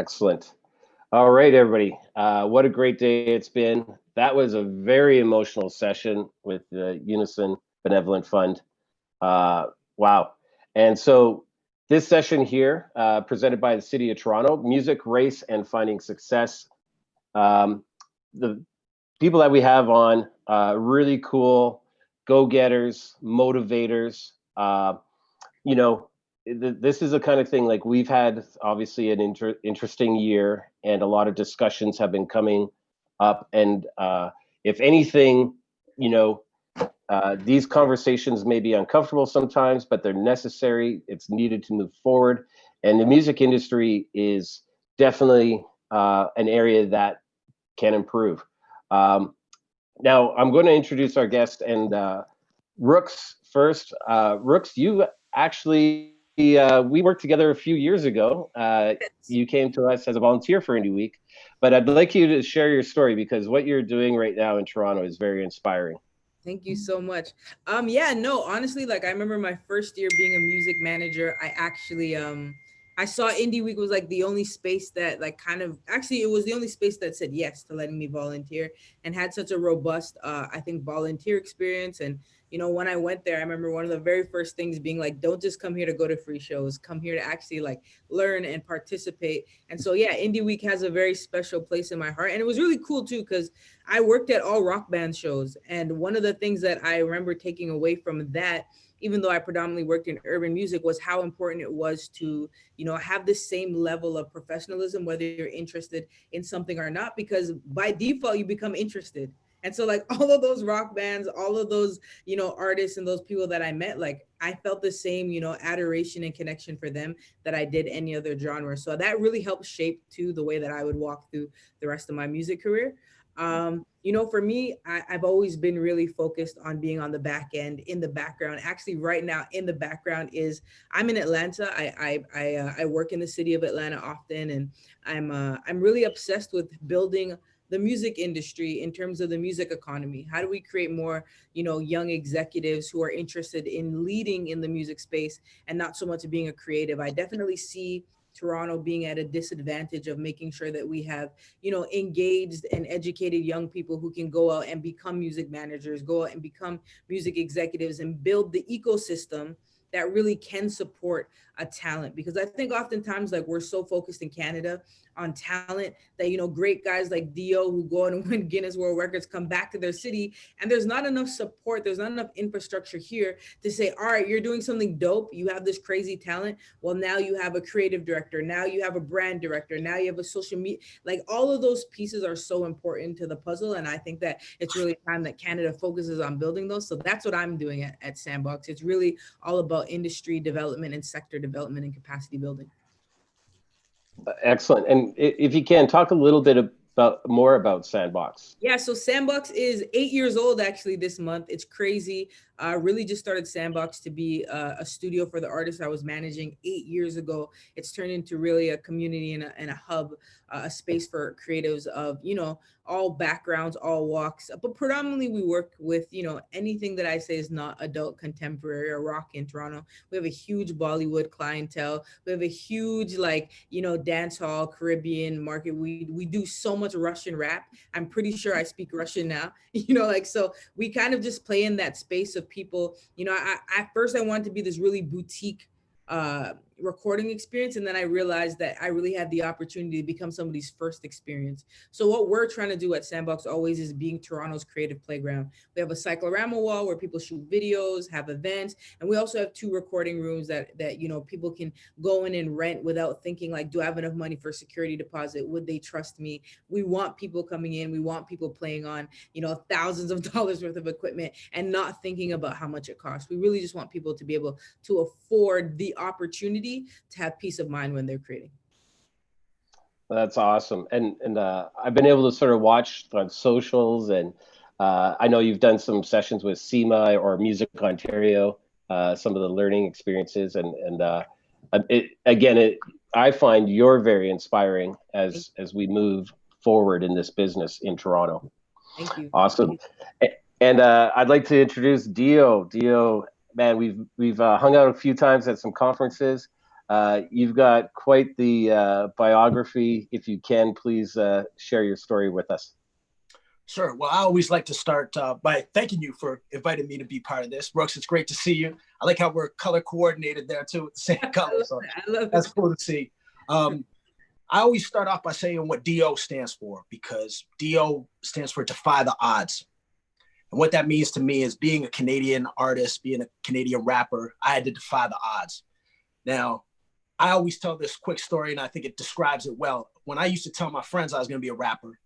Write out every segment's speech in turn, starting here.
Excellent. All right, everybody. What a great day it's been. That was a very emotional session with the Unison Benevolent Fund. Uh, wow. And so this session here, presented by the City of Toronto, Music, Race, and Finding Success. Um, the people that we have on, really cool go-getters, motivators. You know, this is the kind of thing, like, we've had obviously an interesting year, and a lot of discussions have been coming up. And if anything, you know, these conversations may be uncomfortable sometimes, but they're necessary. It's needed to move forward. And the music industry is definitely an area that can improve. Um, Now, I'm going to introduce our guest, and Rooks first. Rooks, you actually, we worked together a few years ago. You Yes. came to us as a volunteer for Indie Week, but I'd like you to share your story, because what you're doing right now in Toronto is very inspiring. Thank you so much. Yeah, no, honestly, like I remember my first year being a music manager, I saw Indie Week was like the only space that like kind of actually it was the only space that said yes to letting me volunteer and had such a robust I think volunteer experience. And when I went there, I remember one of the very first things being like, don't just come here to go to free shows, come here to actually like learn and participate. And so yeah, Indie Week has a very special place in my heart. And it was really cool too, because I worked at all rock band shows. And one of the things that I remember taking away from that, even though I predominantly worked in urban music, was how important it was to, have the same level of professionalism, whether you're interested in something or not, because by default, you become interested. And so, like, all of those rock bands, all of those, artists and those people that I met, like, I felt the same, adoration and connection for them that I did any other genre. So that really helped shape, too, the way that I would walk through the rest of my music career. For me, I've always been really focused on being on the back end, in the background. Actually, right now, in the background is I'm in Atlanta. I work in the city of Atlanta often, and I'm really obsessed with building the music industry in terms of the music economy. How do we create more, young executives who are interested in leading in the music space and not so much being a creative? I definitely see Toronto being at a disadvantage of making sure that we have, engaged and educated young people who can go out and become music managers, go out and become music executives, and build the ecosystem that really can support a talent. Because I think oftentimes, like, we're so focused in Canada on talent that, great guys like Dio who go on and win Guinness World Records come back to their city, and there's not enough support, there's not enough infrastructure here to say, all right, you're doing something dope, you have this crazy talent. Well, now you have a creative director, now you have a brand director, now you have a social media. Like, all of those pieces are so important to the puzzle, and I think that it's really time that Canada focuses on building those. So that's what I'm doing at Sandbox. It's really all about industry development and sector development and capacity building. Excellent. And if you can, talk a little bit about more about Sandbox. Yeah, so Sandbox is 8 years old actually this month. It's crazy. I really just started Sandbox to be a studio for the artists I was managing 8 years ago. It's turned into really a community and a hub, a space for creatives of, all backgrounds, all walks. But predominantly we work with, anything that I say is not adult contemporary or rock in Toronto. We have a huge Bollywood clientele. We have a huge, like, dance hall, Caribbean market. We do so much Russian rap. I'm pretty sure I speak Russian now. Like, so we kind of just play in that space of people. At first I wanted to be this really boutique recording experience, and then I realized that I really had the opportunity to become somebody's first experience. So what we're trying to do at Sandbox always is being Toronto's creative playground. We have a cyclorama wall where people shoot videos, have events, and we also have two recording rooms that people can go in and rent without thinking like, do I have enough money for security deposit? Would they trust me? We want people coming in, we want people playing on, thousands of dollars worth of equipment and not thinking about how much it costs. We really just want people to be able to afford the opportunity to have peace of mind when they're creating. That's awesome. And I've been able to sort of watch on socials, and I know you've done some sessions with SEMA or Music Ontario, some of the learning experiences, and I find you're very inspiring Thank, as we move forward in this business in Toronto. thank you. Awesome. And I'd like to introduce Dio. Dio, man, we've hung out a few times at some conferences. You've got quite the biography. If you can, please share your story with us. Sure. Well, I always like to start by thanking you for inviting me to be part of this. Brooks, it's great to see you. I like how we're color coordinated there too, with the same color. So that's cool to see. I always start off by saying what DO stands for, because DO stands for Defy the Odds. And what that means to me is, being a Canadian artist, being a Canadian rapper, I had to defy the odds. Now, I always tell this quick story, and I think it describes it well. When I used to tell my friends I was going to be a rapper,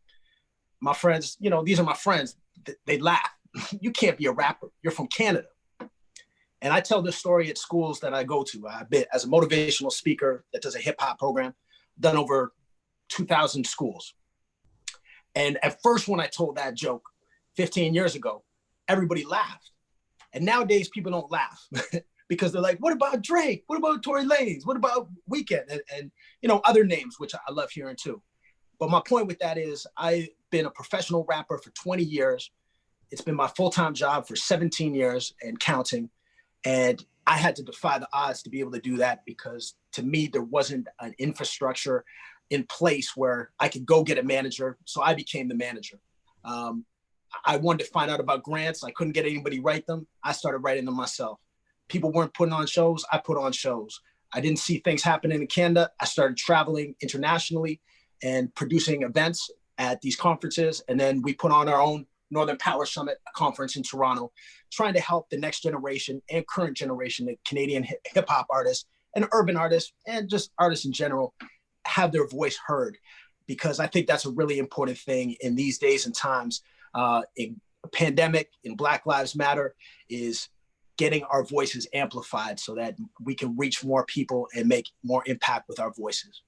my friends, these are my friends, they laugh. You can't be a rapper. You're from Canada. And I tell this story at schools that I go to. I've been as a motivational speaker that does a hip hop program, done over 2,000 schools. And at first, when I told that joke 15 years ago, everybody laughed. And nowadays, people don't laugh because they're like, what about Drake? What about Tory Lanez? What about Weeknd? And other names, which I love hearing too. But my point with that is, I've been a professional rapper for 20 years. It's been my full-time job for 17 years and counting. And I had to defy the odds to be able to do that, because to me, there wasn't an infrastructure in place where I could go get a manager. So I became the manager. I wanted to find out about grants. I couldn't get anybody write them. I started writing them myself. People weren't putting on shows. I put on shows. I didn't see things happening in Canada. I started traveling internationally and producing events at these conferences. And then we put on our own Northern Power Summit conference in Toronto, trying to help the next generation and current generation of Canadian hip hop artists and urban artists, and just artists in general, have their voice heard. Because I think that's a really important thing in these days and times, in a pandemic, in Black Lives Matter, is getting our voices amplified so that we can reach more people and make more impact with our voices.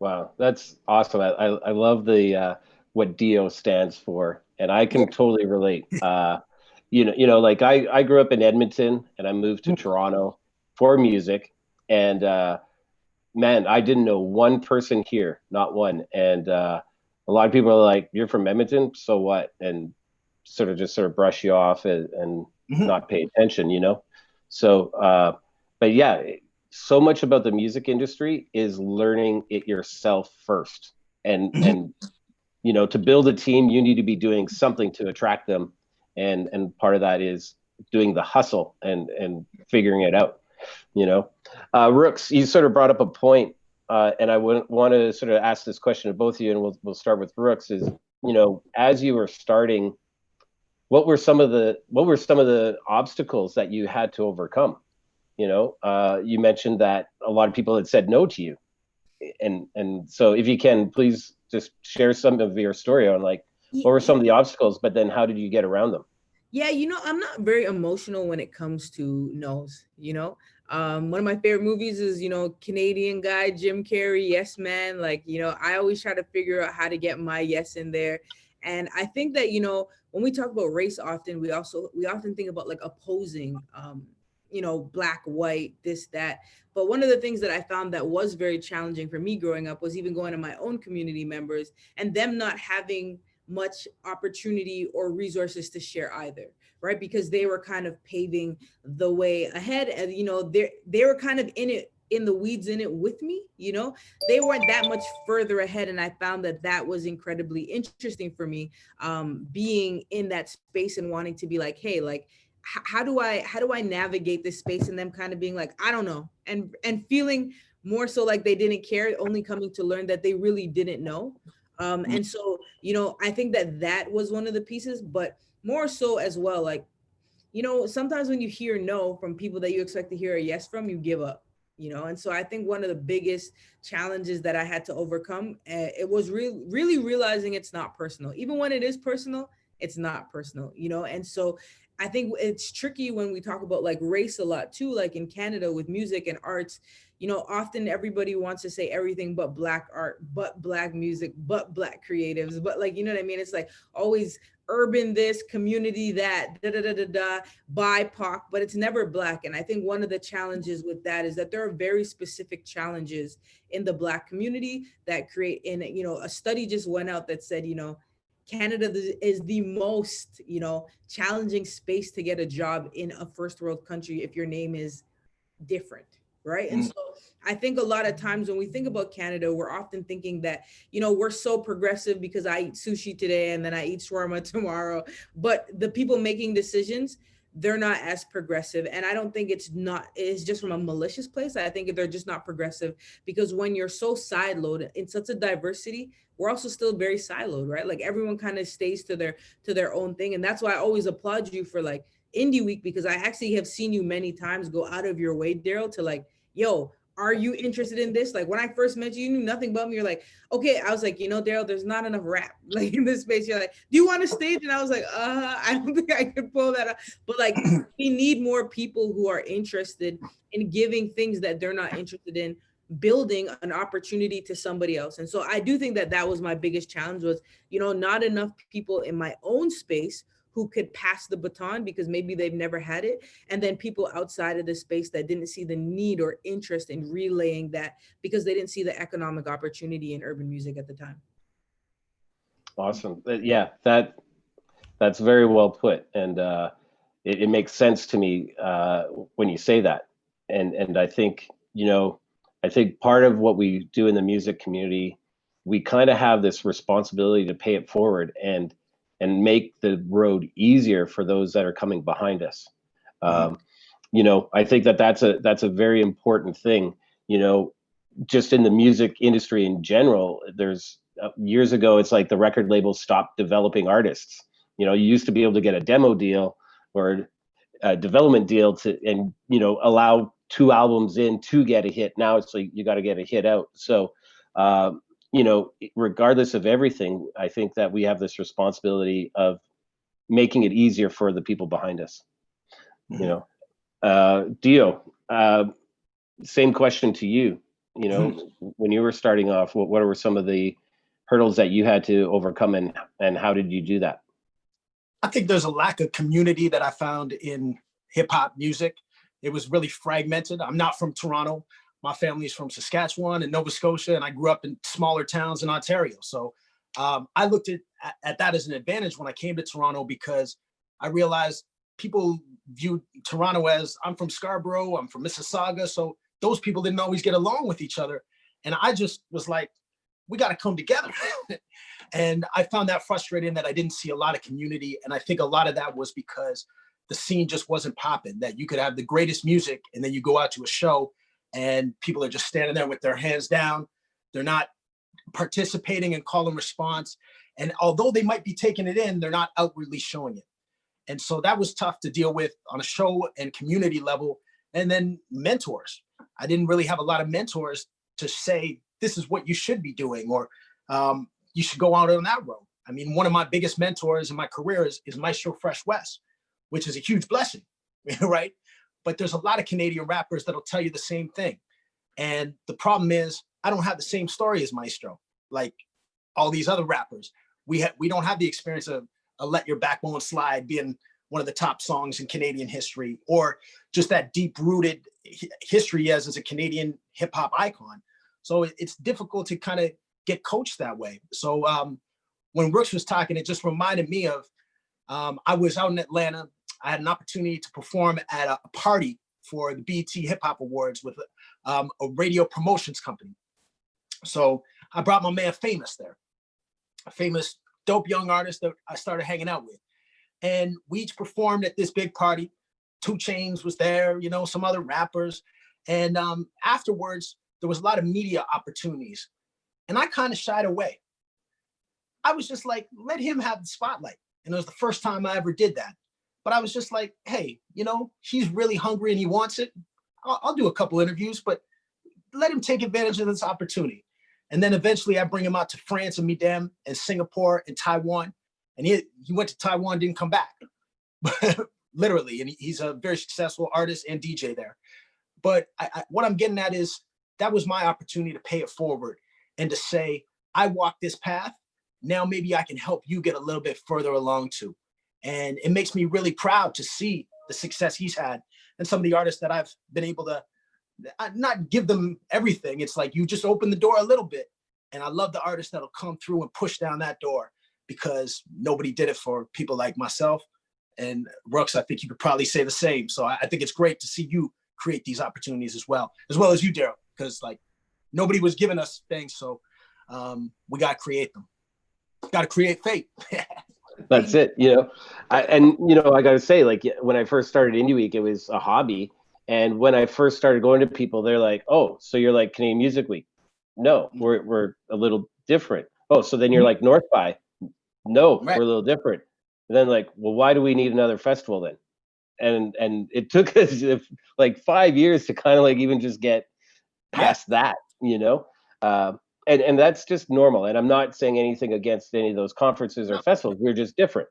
Wow, that's awesome. I love the what DO stands for, and I can totally relate. Like I grew up in Edmonton and I moved to Toronto for music, and man, I didn't know one person here, not one. And a lot of people are like, "You're from Edmonton, so what?" And sort of brush you off and not pay attention, So, but yeah, so much about the music industry is learning it yourself first. And to build a team, you need to be doing something to attract them. And part of that is doing the hustle and figuring it out, Rooks, you sort of brought up a point, and I want to sort of ask this question to both of you, and we'll start with Rooks, is, as you were starting, what were some of the obstacles that you had to overcome? You mentioned that a lot of people had said no to you. And so if you can, please just share some of your story on what were some of the obstacles, but then how did you get around them? Yeah, I'm not very emotional when it comes to no's, one of my favorite movies is, Canadian guy, Jim Carrey, Yes Man. I always try to figure out how to get my yes in there. And I think that, when we talk about race often, we often think about opposing, black, white, this, that. But one of the things that I found that was very challenging for me growing up was even going to my own community members and them not having much opportunity or resources to share either, right? Because they were kind of paving the way ahead, and they were kind of in the weeds in it with me. They weren't that much further ahead, and I found that was incredibly interesting for me, being in that space and wanting to be like, hey, how do I navigate this space, and them kind of being like, I don't know, and feeling more so like they didn't care, only coming to learn that they really didn't know. And so, I think that was one of the pieces, but more so as well, sometimes when you hear no from people that you expect to hear a yes from, you give up, and so I think one of the biggest challenges that I had to overcome, it was really realizing it's not personal. Even when it is personal, it's not personal, and so I think it's tricky when we talk about race a lot too, in Canada with music and arts. Often everybody wants to say everything but black art, but black music, but black creatives, but you know what I mean? It's always urban this, community that, da da da da da, BIPOC, but it's never black. And I think one of the challenges with that is that there are very specific challenges in the black community that create, and a study just went out that said, Canada is the most, challenging space to get a job in a first world country if your name is different. right? And so I think a lot of times when we think about Canada, we're often thinking that, you know, we're so progressive because I eat sushi today and then I eat shawarma tomorrow. But the people making decisions, they're not as progressive. And I don't think it's just from a malicious place. I think they're just not progressive because when you're so siloed in such a diversity, we're also still very siloed, right? Like everyone kind of stays to their own thing. And that's why I always applaud you for like Indie Week, because I actually have seen you many times go out of your way, Daryl, to like, yo, are you interested in this? Like when I first met you, you knew nothing about me. You're like, okay. I was like, you know, Daryl, there's not enough rap like in this space. You're like, do you want to stage? And I was like, I don't think I could pull that up. But like, we need more people who are interested in giving things that they're not interested in, building an opportunity to somebody else. And so I do think that that was my biggest challenge was, you know, not enough people in my own space who could pass the baton because maybe they've never had it. And then people outside of the space that didn't see the need or interest in relaying that because they didn't see the economic opportunity in urban music at the time. Awesome. Yeah, that's very well put. And it makes sense to me when you say that. And I think, you know, I think part of what we do in the music community, we kind of have this responsibility to pay it forward and make the road easier for those that are coming behind us. You know, I think that's a very important thing. You know, just in the music industry in general, there's years ago, it's like the record labels stopped developing artists. You know, you used to be able to get a demo deal or a development deal and, you know, allow 2 albums in to get a hit. Now it's like you got to get a hit out. So, you know, regardless of everything, I think that we have this responsibility of making it easier for the people behind us. You know, Dio, same question to you. You know, when you were starting off, what were some of the hurdles that you had to overcome and how did you do that? I think there's a lack of community that I found in hip hop music. It was really fragmented. I'm not from Toronto. My family's from Saskatchewan and Nova Scotia, and I grew up in smaller towns in Ontario. So I looked at that as an advantage when I came to Toronto because I realized people viewed Toronto as I'm from Scarborough, I'm from Mississauga. So those people didn't always get along with each other. And I just was like, we got to come together. And I found that frustrating that I didn't see a lot of community. And I think a lot of that was because the scene just wasn't popping, that you could have the greatest music and then you go out to a show and people are just standing there with their hands down. They're not participating and call and response. And although they might be taking it in, they're not outwardly showing it. And so that was tough to deal with on a show and community level. And then mentors. I didn't really have a lot of mentors to say, this is what you should be doing, or you should go out on that road. I mean, one of my biggest mentors in my career is Maestro Fresh Wes, which is a huge blessing, right? But there's a lot of Canadian rappers that'll tell you the same thing. And the problem is, I don't have the same story as Maestro, like all these other rappers. We don't have the experience of Let Your Backbone Slide being one of the top songs in Canadian history, or just that deep-rooted history as a Canadian hip-hop icon. So it's difficult to kind of get coached that way. So when Rooks was talking, it just reminded me of, I was out in Atlanta. I had an opportunity to perform at a party for the BET Hip Hop Awards with a radio promotions company. So I brought my man Famous there, a famous dope young artist that I started hanging out with. And we each performed at this big party. 2 Chainz was there, you know, some other rappers. And afterwards, there was a lot of media opportunities. And I kind of shied away. I was just like, let him have the spotlight. And it was the first time I ever did that. But I was just like, hey, you know, he's really hungry and he wants it. I'll do a couple interviews, but let him take advantage of this opportunity. And then eventually I bring him out to France and Midem and Singapore and Taiwan. And he went to Taiwan, didn't come back, literally. And he's a very successful artist and DJ there. But what I'm getting at is that was my opportunity to pay it forward and to say, I walked this path. Now maybe I can help you get a little bit further along too. And it makes me really proud to see the success he's had and some of the artists that I've been able to not give them everything. It's like you just open the door a little bit. And I love the artists that'll come through and push down that door, because nobody did it for people like myself. And Rooks, I think you could probably say the same. So I think it's great to see you create these opportunities as well as you, Daryl, because like nobody was giving us things. So we got to create them. Got to create fate. That's it. You know, I got to say, like, when I first started Indie Week, it was a hobby. And when I first started going to people, they're like, oh, so you're like Canadian Music Week? No, we're a little different. Oh, so then you're like North by? No, Right. we're a little different. And then like, well, why do we need another festival then? And it took us like 5 years to kind of like even just get past that, you know? And that's just normal. And I'm not saying anything against any of those conferences or festivals. We're just different.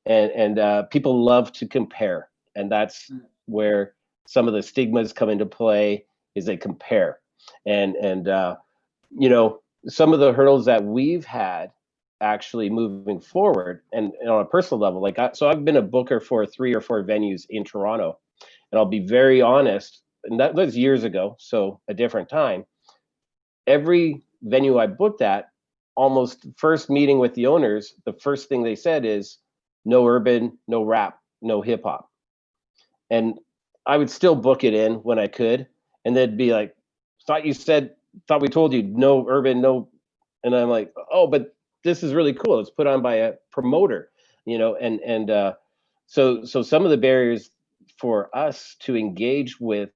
And people love to compare. And that's where some of the stigmas come into play, is they compare. And you know, some of the hurdles that we've had actually moving forward, and on a personal level, like so I've been a booker for 3 or 4 venues in Toronto, and I'll be very honest, and that was years ago, so a different time. Every venue I booked at, almost first meeting with the owners, the first thing they said is no urban, no rap, no hip hop. And I would still book it in when I could, and they'd be like, thought we told you no urban, no. And I'm like, oh, but this is really cool. It's put on by a promoter, you know, and so some of the barriers for us to engage with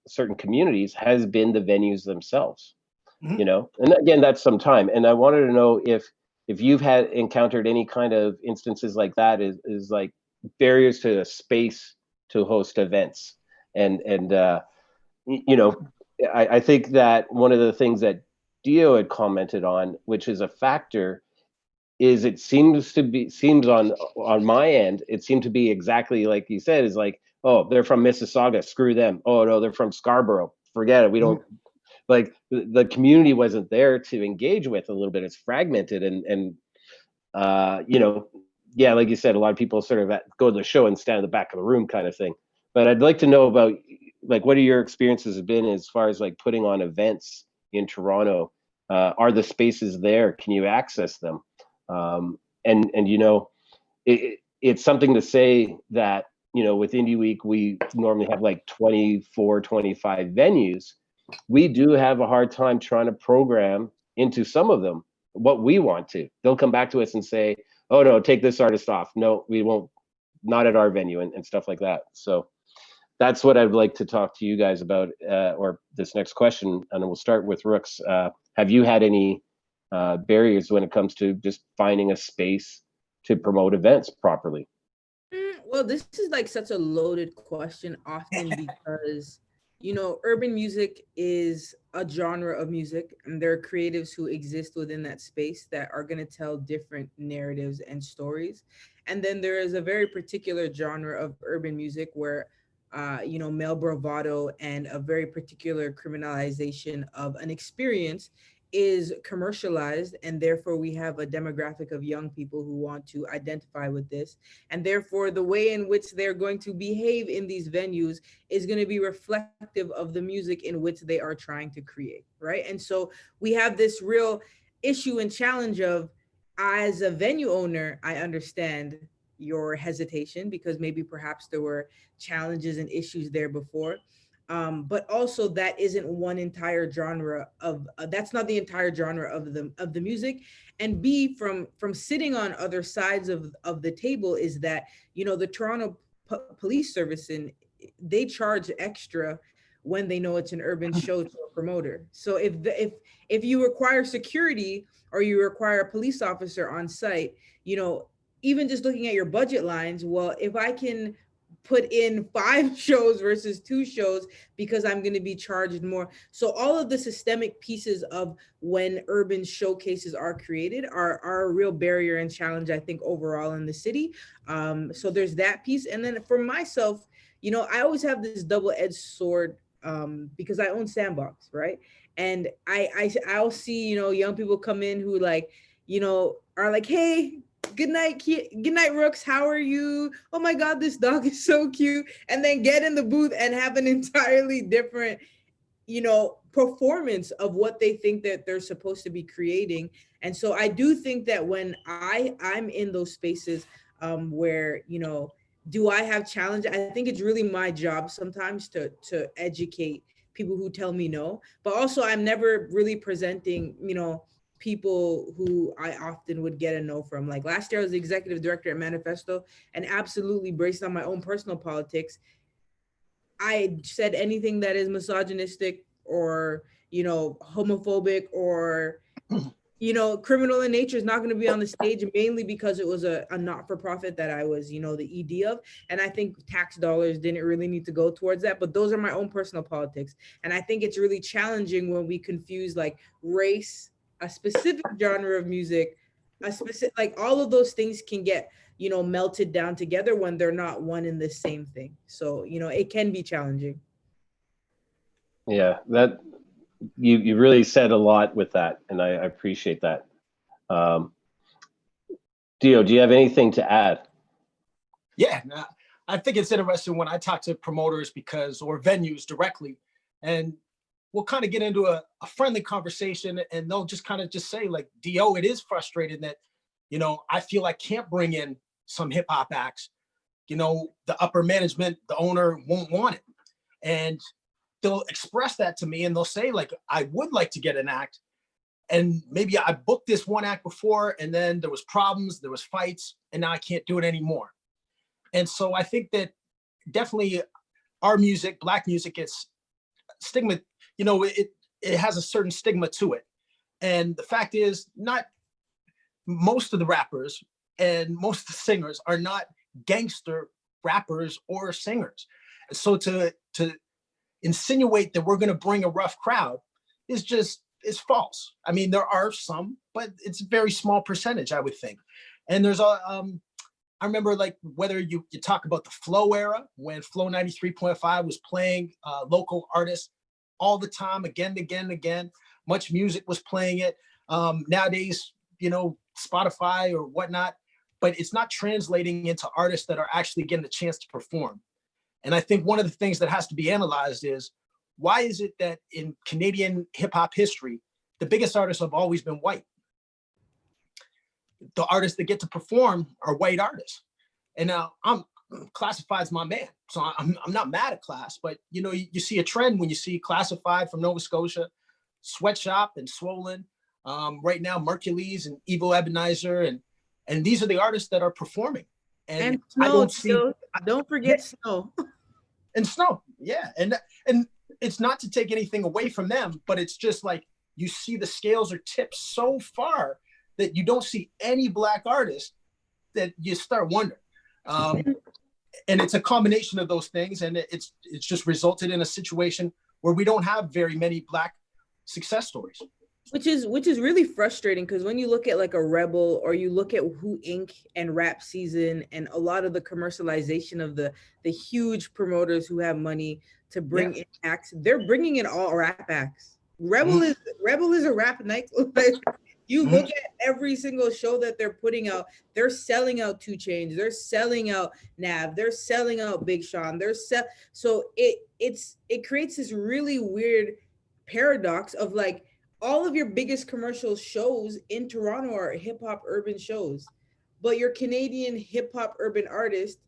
certain communities has been the venues themselves, you know. And again, that's some time. And I wanted to know if you've had encountered any kind of instances like that, is like barriers to a space to host events. And you know, I think that one of the things that Dio had commented on, which is a factor, is it seems on my end, it seemed to be exactly like you said, is like, oh, they're from Mississauga, screw them. Oh no, they're from Scarborough, forget it. We don't like the community wasn't there to engage with a little bit. It's fragmented and you know, yeah, like you said, a lot of people sort of go to the show and stand in the back of the room kind of thing. But I'd like to know about like what are your experiences have been as far as like putting on events in Toronto? Are the spaces there? Can you access them? And you know, it's something to say that, you know, with Indie Week, we normally have like 24, 25 venues. We do have a hard time trying to program into some of them what we want to. They'll come back to us and say, oh no, take this artist off. No, we won't, not at our venue, and stuff like that. So that's what I'd like to talk to you guys about, or this next question, and we'll start with Rooks. Have you had any barriers when it comes to just finding a space to promote events properly? Well, this is like such a loaded question, often because, you know, urban music is a genre of music, and there are creatives who exist within that space that are going to tell different narratives and stories. And then there is a very particular genre of urban music where, you know, male bravado and a very particular criminalization of an experience is commercialized, and therefore we have a demographic of young people who want to identify with this, and therefore the way in which they're going to behave in these venues is going to be reflective of the music in which they are trying to create, right? And so we have this real issue and challenge of, as a venue owner, I understand your hesitation because maybe perhaps there were challenges and issues there before. But also that isn't one entire genre of that's not the entire genre of the music. And B, from sitting on other sides of the table, is that, you know, the Toronto Police Service, and they charge extra when they know it's an urban show to a promoter. So if you require security or you require a police officer on site, you know, even just looking at your budget lines, well, if I can put in 5 shows versus 2 shows because I'm going to be charged more. So all of the systemic pieces of when urban showcases are created are a real barrier and challenge, I think, overall in the city. So there's that piece. And then for myself, you know, I always have this double-edged sword because I own Sandbox, right? And I'll see, you know, young people come in who, like, you know, are like, hey, good night, Rooks, how are you? Oh my God, this dog is so cute. And then get in the booth and have an entirely different, you know, performance of what they think that they're supposed to be creating. And so I do think that when I'm in those spaces where, you know, do I have challenge? I think it's really my job sometimes to educate people who tell me no, but also I'm never really presenting, people who I often would get a no from. Like last year, I was the executive director at Manifesto, and absolutely based on my own personal politics, I said anything that is misogynistic or, homophobic or, criminal in nature is not going to be on the stage, mainly because it was a not-for-profit that I was, the ED of. And I think tax dollars didn't really need to go towards that. But those are my own personal politics. And I think it's really challenging when we confuse like race, a specific genre of music, a specific, like all of those things can get, melted down together when they're not one and the same thing. So, it can be challenging. Yeah, that you really said a lot with that, and I appreciate that. Dio, do you have anything to add? Yeah, I think it's interesting when I talk to promoters or venues directly, and we'll kind of get into a friendly conversation, and they'll just kind of just say like, Dio, it is frustrating that, I feel I can't bring in some hip hop acts. The upper management, the owner won't want it. And they'll express that to me and they'll say like, I would like to get an act. And maybe I booked this one act before and then there was problems, there was fights, and now I can't do it anymore. And so I think that definitely our music, Black music, is stigma, it has a certain stigma to it. And the fact is, not most of the rappers and most of the singers are not gangster rappers or singers. And so to insinuate that we're going to bring a rough crowd is false. I mean, there are some, but it's a very small percentage, I would think. And there's I remember like whether you talk about the Flow era, when Flow 93.5 was playing local artists all the time, again, Much Music was playing it. Nowadays, Spotify or whatnot, but it's not translating into artists that are actually getting a chance to perform. And I think one of the things that has to be analyzed is, why is it that in Canadian hip hop history, the biggest artists have always been white? The artists that get to perform are white artists. And now Classified's my man, so I'm not mad at Class, but you see a trend when you see Classified from Nova Scotia, Sweatshop and Swollen, right now Mercules and Evo Ebenezer, and these are the artists that are performing. And Snow, don't forget Snow. And Snow, yeah. And it's not to take anything away from them, but it's just like you see the scales are tipped so far that you don't see any Black artists, that you start wondering. And it's a combination of those things, and it's just resulted in a situation where we don't have very many Black success stories. Which is really frustrating, because when you look at like a Rebel, or you look at Who Inc. and Rap Season and a lot of the commercialization of the huge promoters who have money to bring in acts, they're bringing in all rap acts. Rebel is a rap nightclub. You look at every single show that they're putting out, they're selling out 2 Chainz, they're selling out Nav, they're selling out Big Sean, so it creates this really weird paradox of like, all of your biggest commercial shows in Toronto are hip hop urban shows, but your Canadian hip hop urban artist,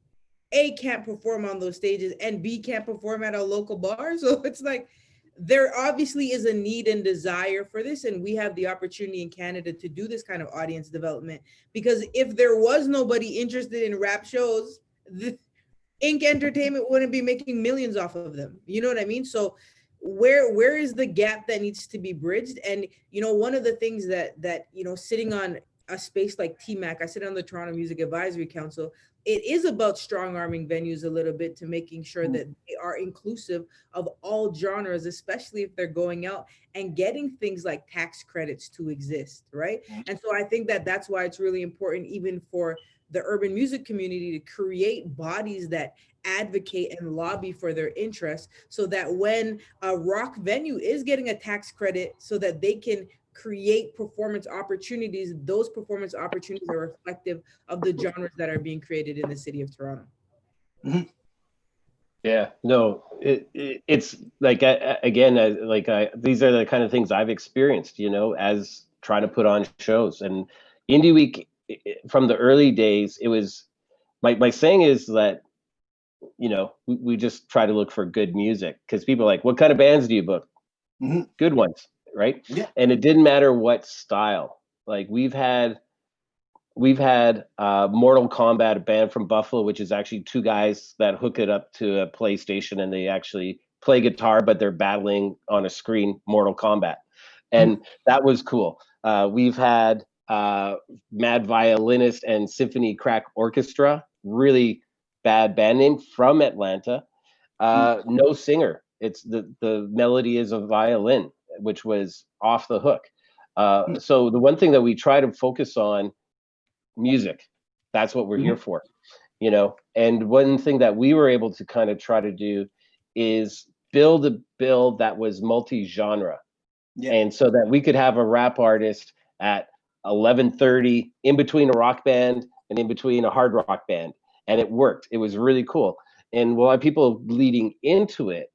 A, can't perform on those stages, and B, can't perform at a local bar. So it's like, there obviously is a need and desire for this, and we have the opportunity in Canada to do this kind of audience development, because if there was nobody interested in rap shows, the Inc. Entertainment wouldn't be making millions off of them. You know what I mean? So where is the gap that needs to be bridged? And one of the things that sitting on a space like TMAC, I sit on the Toronto Music Advisory Council, it is about strong arming venues a little bit to making sure that they are inclusive of all genres, especially if they're going out and getting things like tax credits to exist, right? And so I think that that's why it's really important, even for the urban music community, to create bodies that advocate and lobby for their interests, so that when a rock venue is getting a tax credit, so that they can create performance opportunities, those performance opportunities are reflective of the genres that are being created in the city of Toronto. Yeah, no, it's like, these are the kind of things I've experienced, as trying to put on shows. And Indie Week, from the early days, it was, my saying is that we just try to look for good music, because people are like, what kind of bands do you book? Mm-hmm. Good ones, right? Yeah. And it didn't matter what style. Like we've had Mortal Kombat, a band from Buffalo, which is actually two guys that hook it up to a PlayStation and they actually play guitar, but they're battling on a screen Mortal Kombat. And that was cool. We've had Mad Violinist and Symphony Crack Orchestra, really bad band name, from Atlanta. No singer. It's the melody is a violin, which was off the hook. So the one thing that we try to focus on, music, that's what we're here for, and one thing that we were able to kind of try to do is build a bill that was multi-genre. And so that we could have a rap artist at 11:30 in between a rock band and in between a hard rock band, and it worked. It was really cool. And a lot of people leading into it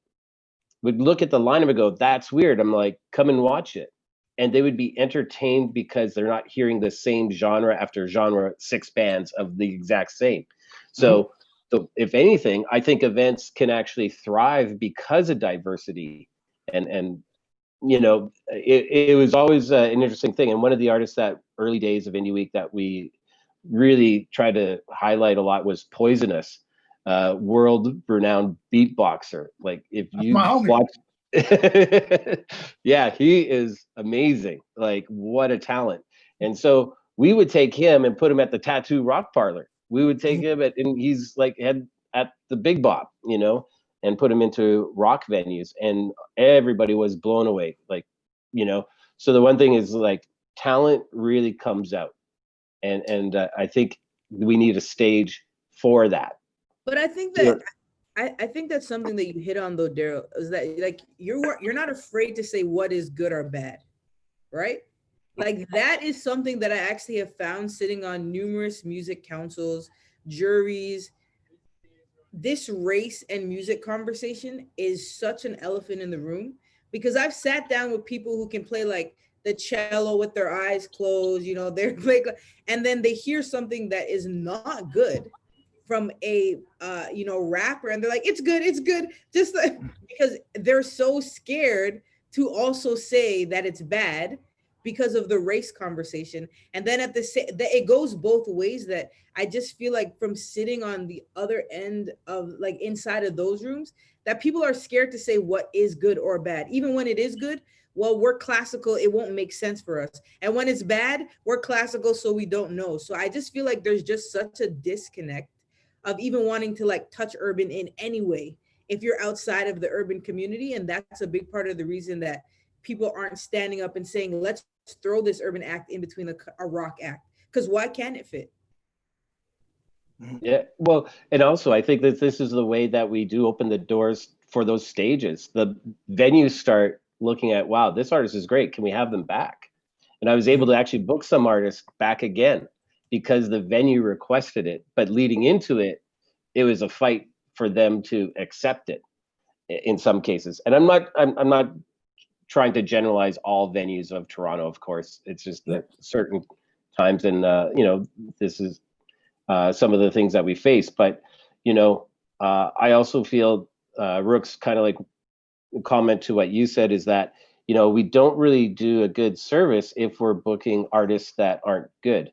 would look at the lineup and go, that's weird. I'm like, come and watch it. And they would be entertained because they're not hearing the same genre after genre, 6 bands of the exact same. So if anything, I think events can actually thrive because of diversity. And it was always an interesting thing. And one of the artists that early days of Indie Week that we really tried to highlight a lot was Poisonous, world-renowned beatboxer. Like if you watch, yeah, he is amazing. Like what a talent. And so we would take him and put him at the Tattoo Rock Parlor. We would take him and he's like at the Big Bop, and put him into rock venues, and everybody was blown away. Like, so the one thing is like talent really comes out, and I think we need a stage for that. But I think that I think that's something that you hit on though, Daryl, is that like you're not afraid to say what is good or bad, right? Like that is something that I actually have found sitting on numerous music councils, juries. This race and music conversation is such an elephant in the room, because I've sat down with people who can play like the cello with their eyes closed, they're like, and then they hear something that is not good from a rapper, and they're like, it's good, just like, because they're so scared to also say that it's bad because of the race conversation. And then it goes both ways, that I just feel like from sitting on the other end of like inside of those rooms, that people are scared to say what is good or bad. Even when it is good, well, we're classical, it won't make sense for us. And when it's bad, we're classical, so we don't know. So I just feel like there's just such a disconnect of even wanting to like touch urban in any way if you're outside of the urban community. And that's a big part of the reason that people aren't standing up and saying, let's throw this urban act in between a rock act, because why can't it fit? Yeah, well, and also I think that this is the way that we do open the doors for those stages. The venues start looking at, wow, this artist is great, can we have them back? And I was able to actually book some artists back again because the venue requested it. But leading into it, it was a fight for them to accept it in some cases. And I'm not trying to generalize all venues of Toronto, of course. It's just that certain times, and this is some of the things that we face. But I also feel Rook's kind of like comment to what you said is that we don't really do a good service if we're booking artists that aren't good.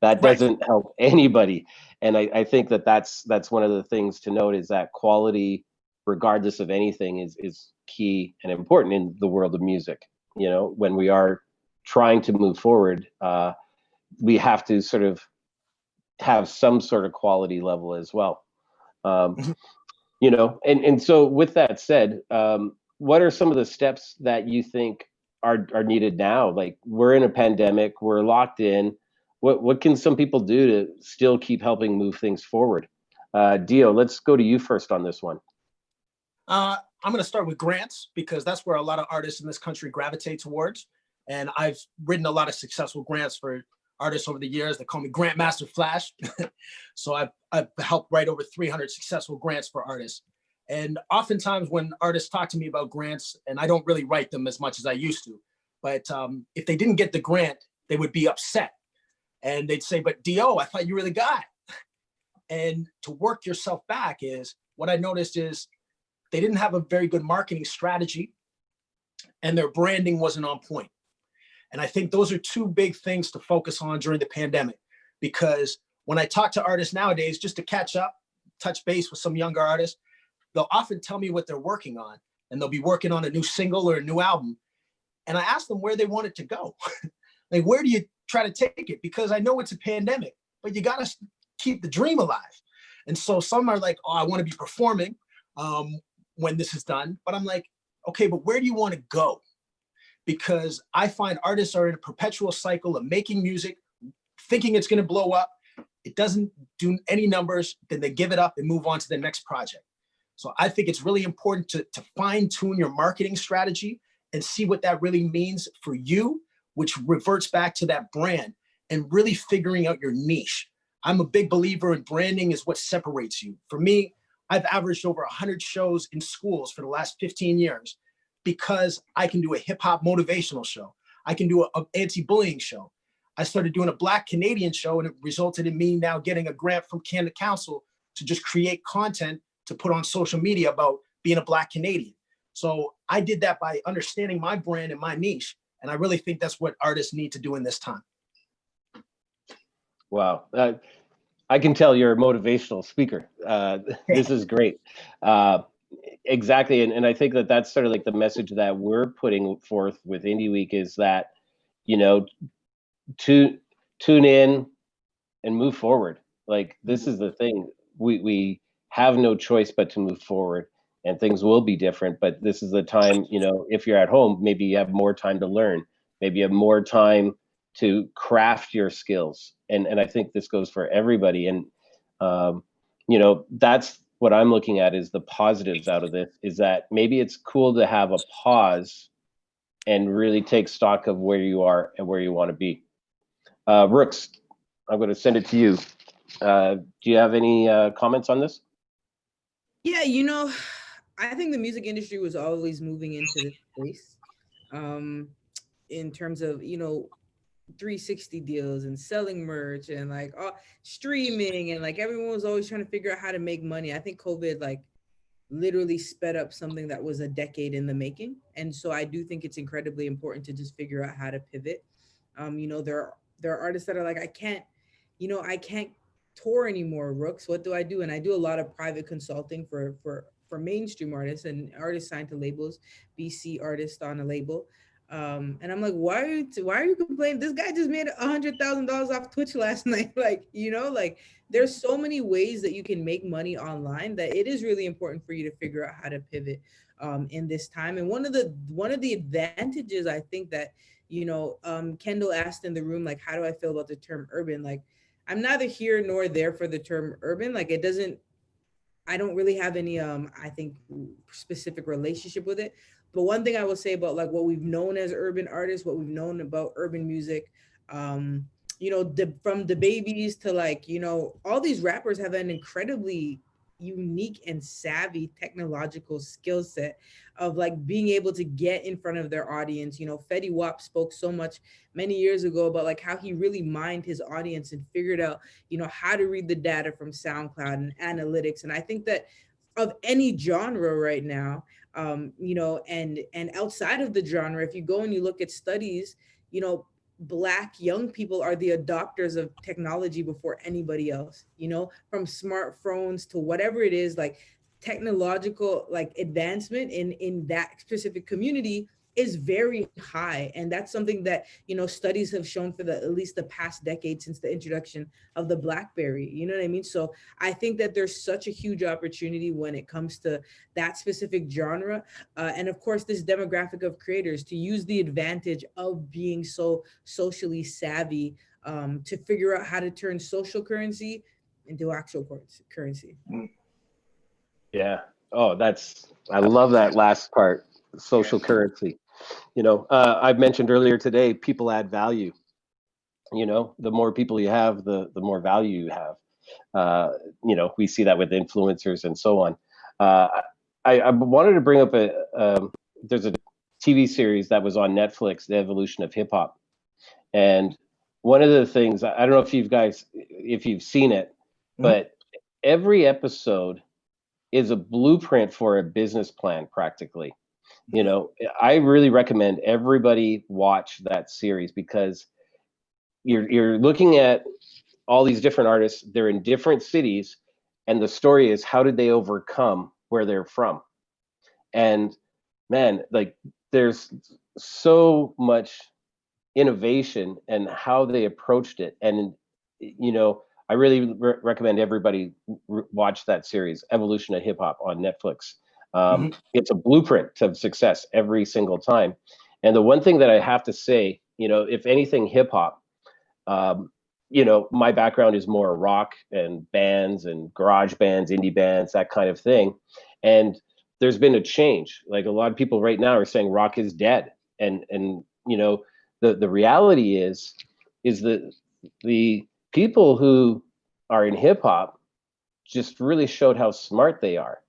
That doesn't help anybody. And I think that's one of the things to note, is that quality, regardless of anything, is key and important in the world of music. When we are trying to move forward, we have to sort of have some sort of quality level as well. And so with that said, what are some of the steps that you think are needed now? Like, we're in a pandemic, we're locked in. What can some people do to still keep helping move things forward? Dio, let's go to you first on this one. I'm going to start with grants, because that's where a lot of artists in this country gravitate towards. And I've written a lot of successful grants for artists over the years. They call me Grantmaster Flash. So I've helped write over 300 successful grants for artists. And oftentimes when artists talk to me about grants, and I don't really write them as much as I used to, but if they didn't get the grant, they would be upset. And they'd say, but Dio, I thought you really got it. And to work yourself back is what I noticed is they didn't have a very good marketing strategy and their branding wasn't on point. And I think those are two big things to focus on during the pandemic, because when I talk to artists nowadays, just to catch up, touch base with some younger artists, they'll often tell me what they're working on, and they'll be working on a new single or a new album. And I ask them where they want it to go. Like, where do you try to take it? Because I know it's a pandemic, but you got to keep the dream alive. And so some are like, oh, I want to be performing when this is done. But I'm like, okay, but where do you want to go? Because I find artists are in a perpetual cycle of making music, thinking it's going to blow up. It doesn't do any numbers, then they give it up and move on to the next project. So I think it's really important to fine tune your marketing strategy and see what that really means for you, which reverts back to that brand and really figuring out your niche. I'm a big believer in branding is what separates you. For me, I've averaged over 100 shows in schools for the last 15 years because I can do a hip hop motivational show. I can do an anti-bullying show. I started doing a Black Canadian show, and it resulted in me now getting a grant from Canada Council to just create content to put on social media about being a Black Canadian. So I did that by understanding my brand and my niche. And I really think that's what artists need to do in this time. Wow. I can tell you're a motivational speaker. This is great. Exactly. And I think that that's sort of like the message that we're putting forth with Indie Week is that, you know, tune in and move forward. Like, this is the thing. We have no choice but to move forward, and things will be different. But this is the time, you know, if you're at home, maybe you have more time to learn. Maybe you have more time to craft your skills. And I think this goes for everybody. And, you know, that's what I'm looking at is the positives out of this, is that maybe it's cool to have a pause and really take stock of where you are and where you want to be. Rooks, I'm going to send it to you. Do you have any comments on this? Yeah, you know, I think the music industry was always moving into this space in terms of, you know, 360 deals and selling merch and like streaming, and like everyone was always trying to figure out how to make money. I think COVID like literally sped up something that was a decade in the making. And so I do think it's incredibly important to just figure out how to pivot. You know, there are artists that are like, I can't tour anymore, Rooks. What do I do? And I do a lot of private consulting for mainstream artists and artists signed to labels, BC artist on a label. And I'm like, why are you complaining? This guy just made $100,000 off Twitch last night. Like, you know, like there's so many ways that you can make money online that it is really important for you to figure out how to pivot in this time. And one of the advantages I think that, you know, Kendall asked in the room, like, how do I feel about the term urban? Like, I'm neither here nor there for the term urban. Like, I don't really have any, I think, specific relationship with it. But one thing I will say about like what we've known as urban artists, what we've known about urban music, you know, from the babies to like, you know, all these rappers have an incredibly unique and savvy technological skill set of like being able to get in front of their audience. You know, Fetty Wap spoke so much many years ago about like how he really mined his audience and figured out, you know, how to read the data from SoundCloud and analytics. And I think that of any genre right now, you know, and outside of the genre, if you go and you look at studies, you know, Black young people are the adopters of technology before anybody else, you know, from smartphones to whatever it is, like technological like advancement in that specific community is very high. And that's something that, you know, studies have shown for at least the past decade since the introduction of the BlackBerry, you know what I mean? So I think that there's such a huge opportunity when it comes to that specific genre. And of course, this demographic of creators to use the advantage of being so socially savvy to figure out how to turn social currency into actual currency. Yeah. Oh, I love that last part, social currency. You know, I've mentioned earlier today, people add value. You know, the more people you have, the more value you have. You know, we see that with influencers and so on. I wanted to bring up there's a TV series that was on Netflix, The Evolution of Hip Hop. And one of the things, I don't know if you've seen it, but every episode is a blueprint for a business plan practically. You know, I really recommend everybody watch that series because you're looking at all these different artists. They're in different cities, and the story is how did they overcome where they're from. And man, like there's so much innovation and how they approached it. And you know, I really recommend everybody watch that series, Evolution of Hip Hop, on Netflix. It's a blueprint of success every single time. And the one thing that I have to say, you know, if anything, hip hop, you know, my background is more rock and bands and garage bands, indie bands, that kind of thing. And there's been a change. Like a lot of people right now are saying rock is dead. And you know, the reality is that the people who are in hip hop just really showed how smart they are.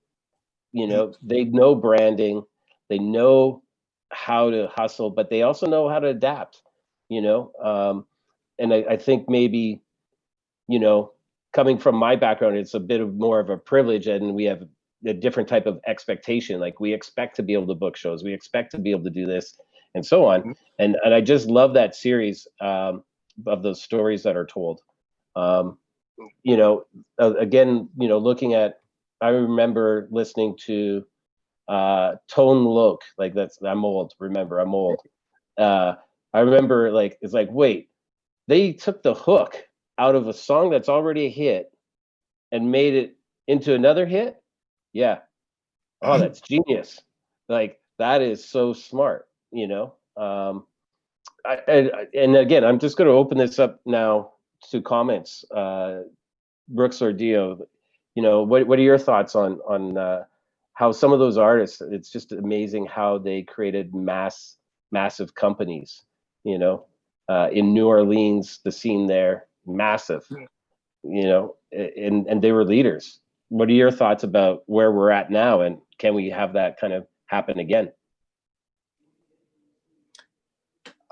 You know, they know branding, they know how to hustle, but they also know how to adapt, you know. And I think maybe, you know, coming from my background, it's a bit of more of a privilege, and we have a different type of expectation. Like we expect to be able to book shows, we expect to be able to do this, and so on. And I just love that series of those stories that are told. You know, again, you know, looking at, I remember listening to Tone Loc, like I'm old. Remember, I'm old. I remember like it's like, wait, they took the hook out of a song that's already a hit and made it into another hit. Yeah. Oh, that's genius. Like that is so smart, you know. And again, I'm just going to open this up now to comments. Brooks or Dio, you know, what are your thoughts on how some of those artists? It's just amazing how they created massive companies. You know, in New Orleans, the scene there massive. You know, and they were leaders. What are your thoughts about where we're at now, and can we have that kind of happen again?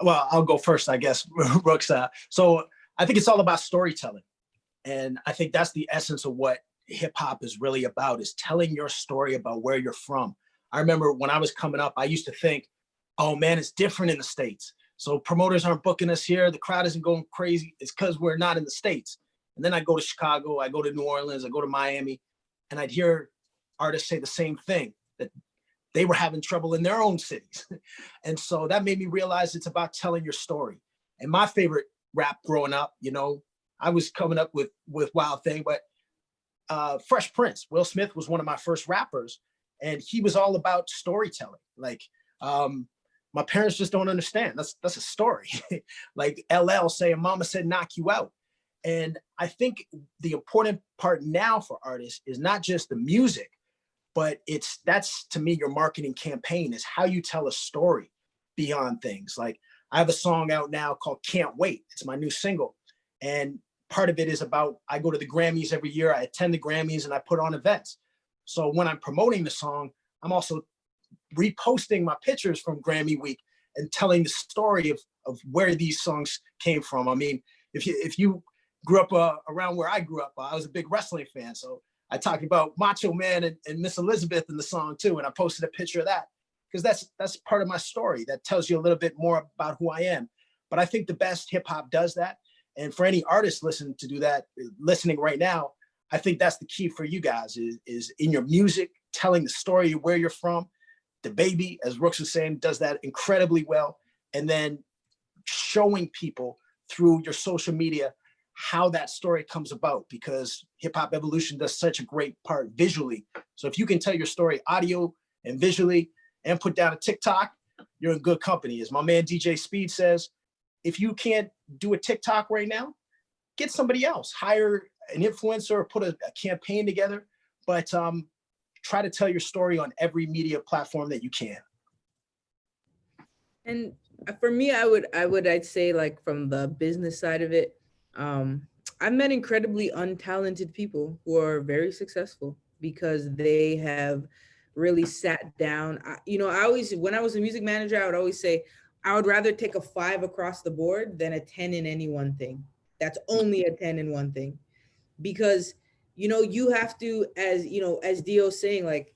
Well, I'll go first, I guess, Brooks. So I think it's all about storytelling. And I think that's the essence of what hip hop is really about, is telling your story about where you're from. I remember when I was coming up, I used to think, oh man, it's different in the States. So promoters aren't booking us here. The crowd isn't going crazy. It's because we're not in the States. And then I go to Chicago, I go to New Orleans, I go to Miami, and I'd hear artists say the same thing, that they were having trouble in their own cities. And so that made me realize it's about telling your story. And my favorite rap growing up, you know, I was coming up with Wild Thing, but Fresh Prince, Will Smith was one of my first rappers, and he was all about storytelling. Like my parents just don't understand. That's a story. Like LL saying, "Mama said knock you out." And I think the important part now for artists is not just the music, but that's to me your marketing campaign, is how you tell a story beyond things. Like I have a song out now called Can't Wait. It's my new single. And part of it is about, I go to the Grammys every year, I attend the Grammys and I put on events. So when I'm promoting the song, I'm also reposting my pictures from Grammy week and telling the story of where these songs came from. I mean, if you grew up around where I grew up, I was a big wrestling fan. So I talked about Macho Man and Miss Elizabeth in the song too. And I posted a picture of that because that's part of my story that tells you a little bit more about who I am. But I think the best hip hop does that. And for any artist listening right now, I think that's the key for you guys is in your music, telling the story of where you're from. The Baby, as Brooks was saying, does that incredibly well. And then showing people through your social media how that story comes about, because Hip Hop Evolution does such a great part visually. So if you can tell your story audio and visually and put down a TikTok, you're in good company. As my man DJ Speed says, if you can't do a TikTok right now, get somebody else, hire an influencer or put a campaign together, but try to tell your story on every media platform that you can. And for me, I'd say, like, from the business side of it, I've met incredibly untalented people who are very successful because they have really sat down. When I was a music manager, I would always say, I would rather take a 5 across the board than a 10 in any one thing. That's only a 10 in one thing. Because you know, you have to, as you know, as Dio's saying, like,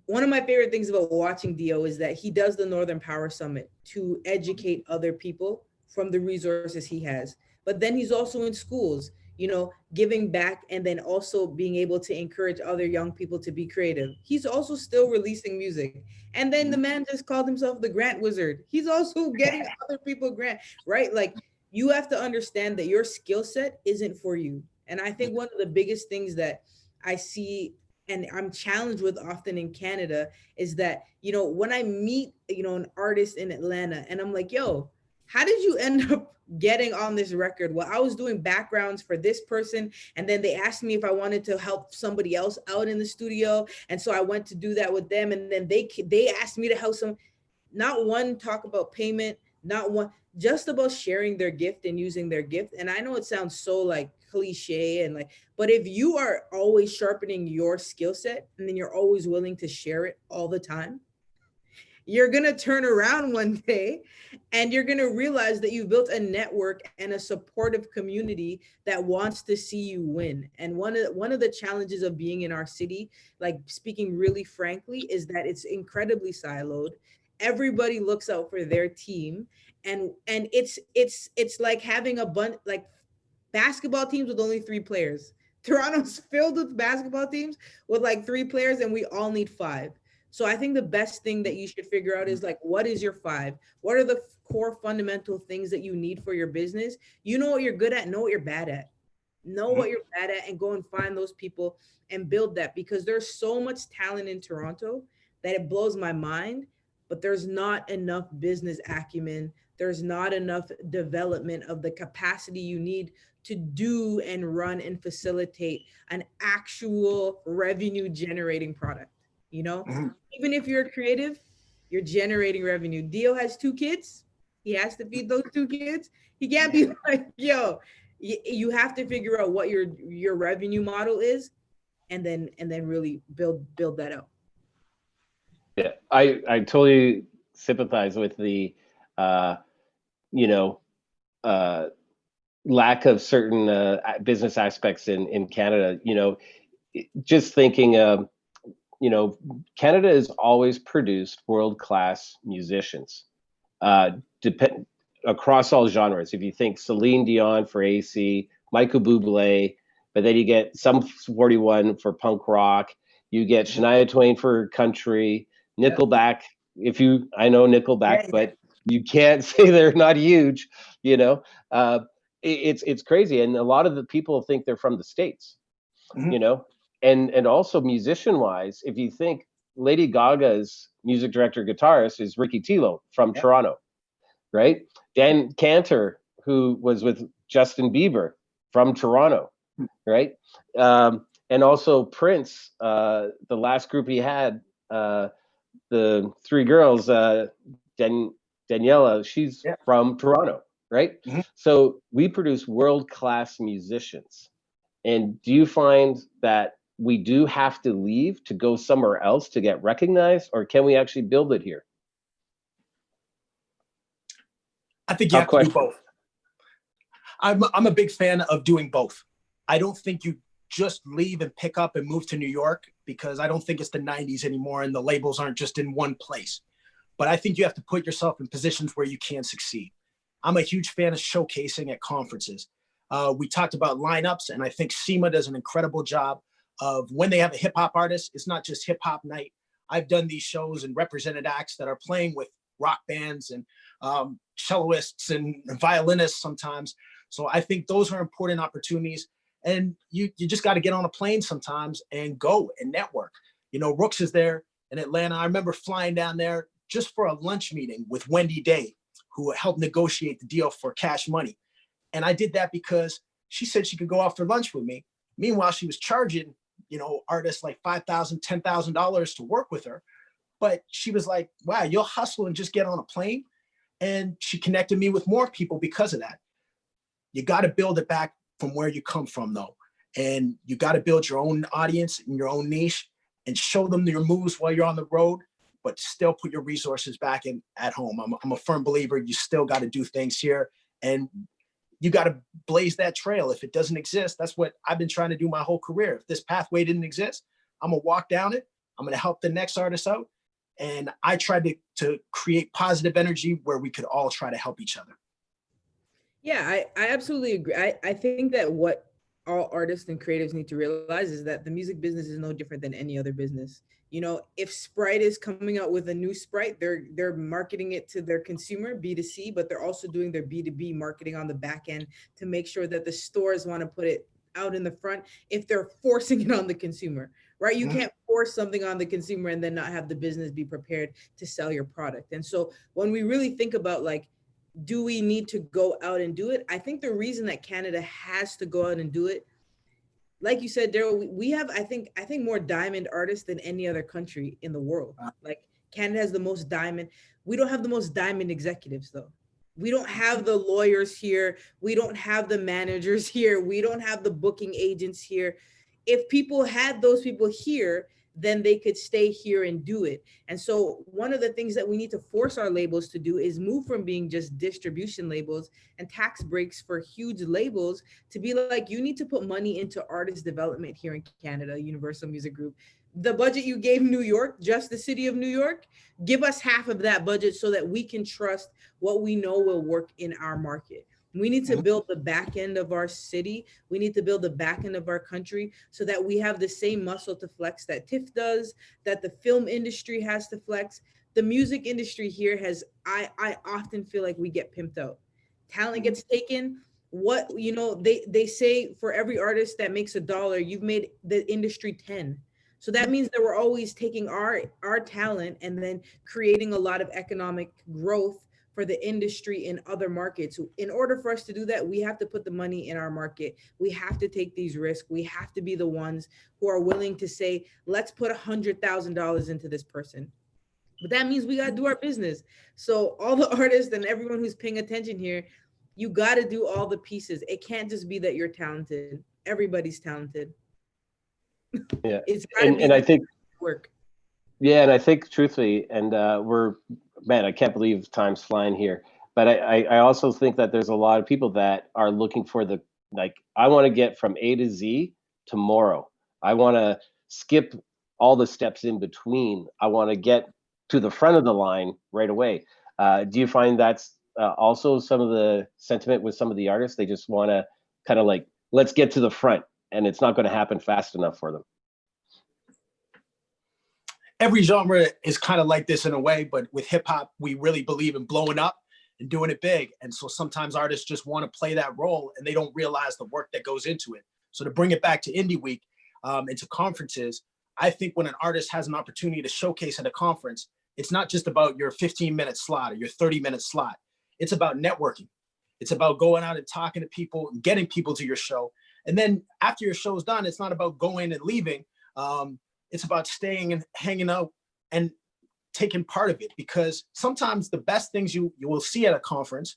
one of my favorite things about watching Dio is that he does the Northern Power Summit to educate other people from the resources he has. But then he's also in schools, you know, giving back and then also being able to encourage other young people to be creative. He's also still releasing music. And then the man just called himself the grant wizard. He's also getting other people grant, right? Like, you have to understand that your skill set isn't for you. And I think one of the biggest things that I see and I'm challenged with often in Canada is that, you know, when I meet, you know, an artist in Atlanta and I'm like, yo, how did you end up getting on this record? Well, I was doing backgrounds for this person. And then they asked me if I wanted to help somebody else out in the studio. And so I went to do that with them. And then they asked me to help some, not one talk about payment, not one, just about sharing their gift and using their gift. And I know it sounds so like cliche and like, but if you are always sharpening your skill set and then you're always willing to share it all the time, you're going to turn around one day and you're going to realize that you've built a network and a supportive community that wants to see you win. And one of the challenges of being in our city, like speaking really frankly, is that it's incredibly siloed. Everybody looks out for their team, and it's like having a bunch like basketball teams with only 3 players. Toronto's filled with basketball teams with like 3 players, and we all need 5. So I think the best thing that you should figure out is like, what is your 5? What are the core fundamental things that you need for your business? You know what you're good at, know what you're bad at. Know what you're bad at and go and find those people and build that, because there's so much talent in Toronto that it blows my mind, but there's not enough business acumen. There's not enough development of the capacity you need to do and run and facilitate an actual revenue generating product. You know, even if you're creative, you're generating revenue. Dio has 2 kids. He has to feed those 2 kids. He can't be like, yo, you have to figure out what your revenue model is and then really build that out. Yeah, I totally sympathize with the you know, lack of certain business aspects in Canada. You know, just thinking you know, Canada has always produced world-class musicians, across all genres. If you think Celine Dion for AC, Michael Bublé, but then you get Sum 41 for punk rock, you get Shania Twain for country, Nickelback. I know Nickelback, but you can't say they're not huge. You know, it's crazy, and a lot of the people think they're from the States. You know. And also musician wise, if you think Lady Gaga's music director guitarist is Ricky Tilo from Toronto, right? Dan Cantor, who was with Justin Bieber from Toronto, right? And also Prince, the last group he had, the 3 girls, Daniela, she's from Toronto, right? So we produce world-class musicians. And do you find that we do have to leave to go somewhere else to get recognized, or can we actually build it here? I think you have to do both. I'm a big fan of doing both. I don't think you just leave and pick up and move to New York, because I don't think it's the 90s anymore and the labels aren't just in one place. But I think you have to put yourself in positions where you can succeed. I'm a huge fan of showcasing at conferences. We talked about lineups, and I think SEMA does an incredible job of when they have a hip hop artist, it's not just hip hop night. I've done these shows and represented acts that are playing with rock bands and cellists and violinists sometimes. So I think those are important opportunities. And you just got to get on a plane sometimes and go and network. You know, Rooks is there in Atlanta. I remember flying down there just for a lunch meeting with Wendy Day, who helped negotiate the deal for Cash Money. And I did that because she said she could go out for lunch with me. Meanwhile, she was charging, you know, artists like $5,000, $10,000 to work with her. But she was like, wow, you'll hustle and just get on a plane. And she connected me with more people because of that. You got to build it back from where you come from, though. And you got to build your own audience and your own niche and show them your moves while you're on the road, but still put your resources back in at home. I'm a firm believer you still got to do things here. And you got to blaze that trail. If it doesn't exist, that's what I've been trying to do my whole career. If this pathway didn't exist, I'm gonna walk down it. I'm gonna help the next artist out. And I tried to create positive energy where we could all try to help each other. Yeah, I absolutely agree. I think that what all artists and creatives need to realize is that the music business is no different than any other business. You know, if Sprite is coming out with a new Sprite, they're marketing it to their consumer, B2C, but they're also doing their B2B marketing on the back end to make sure that the stores want to put it out in the front if they're forcing it on the consumer, right? You can't force something on the consumer and then not have the business be prepared to sell your product. And so when we really think about like, do we need to go out and do it? I think the reason that Canada has to go out and do it, like you said, Daryl, we have, I think more diamond artists than any other country in the world. Like Canada has the most diamond. We don't have the most diamond executives though. We don't have the lawyers here. We don't have the managers here. We don't have the booking agents here. If people had those people here, then they could stay here and do it. And so one of the things that we need to force our labels to do is move from being just distribution labels and tax breaks for huge labels to be like, you need to put money into artist development here in Canada, Universal Music Group. The budget you gave New York, just the city of New York, give us half of that budget so that we can trust what we know will work in our market. We need to build the back end of our city. We need to build the back end of our country so that we have the same muscle to flex that TIFF does, that the film industry has to flex. The music industry here has, I often feel like we get pimped out. Talent gets taken. What, you know, they say for every artist that makes $1, you've made the industry 10. So that means that we're always taking our talent and then creating a lot of economic growth for the industry in other markets. In order for us to do that, we have to put the money in our market. We have to take these risks. We have to be the ones who are willing to say, let's put $100,000 into this person. But that means we got to do our business. So all the artists and everyone who's paying attention here, you got to do all the pieces. It can't just be that you're talented. Everybody's talented. Yeah. And I think work. Yeah, and I think truthfully, and man, I can't believe time's flying here. But I also think that there's a lot of people that are looking for the, like, I want to get from A to Z tomorrow. I want to skip all the steps in between. I want to get to the front of the line right away. Do you find that's also some of the sentiment with some of the artists? They just want to kind of like, let's get to the front, and it's not going to happen fast enough for them. Every genre is kind of like this in a way, but with hip hop, we really believe in blowing up and doing it big. And so sometimes artists just want to play that role and they don't realize the work that goes into it. So to bring it back to Indie Week and to conferences, I think when an artist has an opportunity to showcase at a conference, it's not just about your 15-minute slot or your 30-minute slot. It's about networking. It's about going out and talking to people and getting people to your show. And then after your show's done, it's not about going and leaving. It's about staying and hanging out and taking part of it, because sometimes the best things you will see at a conference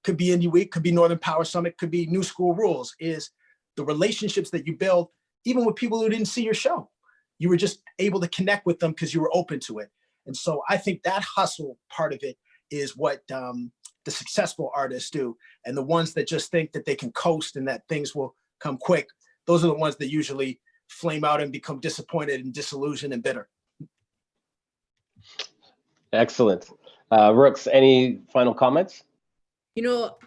could be Indie Week, could be Northern Power Summit, could be New School Rules, is the relationships that you build, even with people who didn't see your show. You were just able to connect with them because you were open to it. And so I think that hustle part of it is what the successful artists do. And the ones that just think that they can coast and that things will come quick, those are the ones that usually flame out and become disappointed and disillusioned and bitter. Excellent. Rooks, any final comments? You know,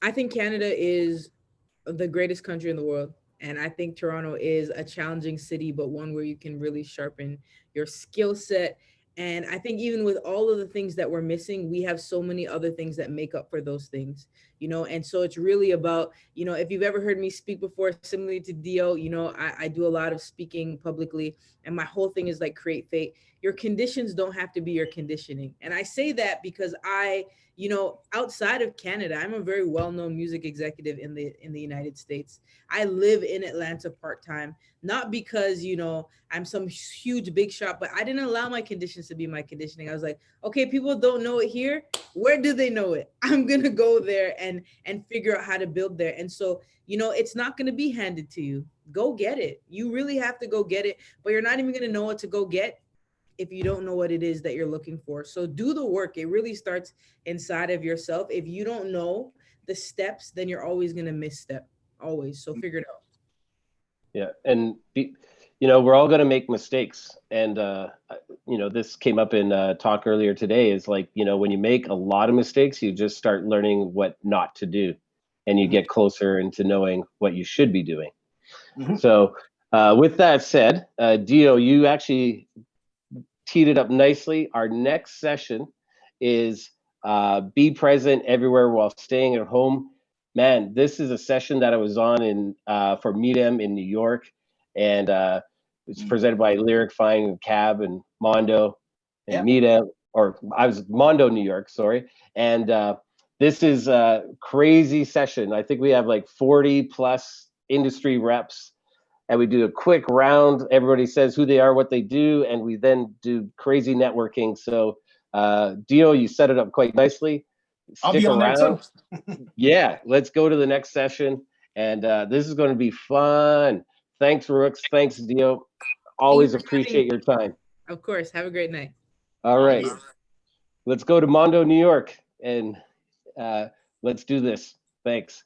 I think Canada is the greatest country in the world. And I think Toronto is a challenging city, but one where you can really sharpen your skill set. And I think even with all of the things that we're missing, we have so many other things that make up for those things, you know? And so it's really about, you know, if you've ever heard me speak before, similarly to Dio, you know, I do a lot of speaking publicly, and my whole thing is like, create fate. Your conditions don't have to be your conditioning. And I say that because you know, outside of Canada, I'm a very well-known music executive in the United States. I live in Atlanta part-time, not because, you know, I'm some huge big shot, but I didn't allow my conditions to be my conditioning. I was like, okay, people don't know it here. Where do they know it? I'm going to go there and figure out how to build there. And so, you know, it's not going to be handed to you. Go get it. You really have to go get it, but you're not even going to know what to go get if you don't know what it is that you're looking for. So do the work. It really starts inside of yourself. If you don't know the steps, then you're always going to misstep, always. So figure it out. Yeah. And, we're all going to make mistakes. And, this came up in talk earlier today is like, when you make a lot of mistakes, you just start learning what not to do, and you get closer into knowing what you should be doing. So with that said, Dio, you actually teed it up nicely. Our next session is be present everywhere while staying at home. Man, this is a session that I was on for Meetem in New York, and it's presented by Lyric Fine and Cab and Mondo and Meetem, or I was Mondo New York, sorry. And this is a crazy session. I think we have like 40 plus industry reps, and we do a quick round. Everybody says who they are, what they do, and we then do crazy networking. So Dio, you set it up quite nicely. I'll be on there too. Yeah, let's go to the next session. And this is going to be fun. Thanks, Rooks. Thanks, Dio. Always appreciate your time. Of course. Have a great night. All right. Let's go to Mondo, New York, and let's do this. Thanks.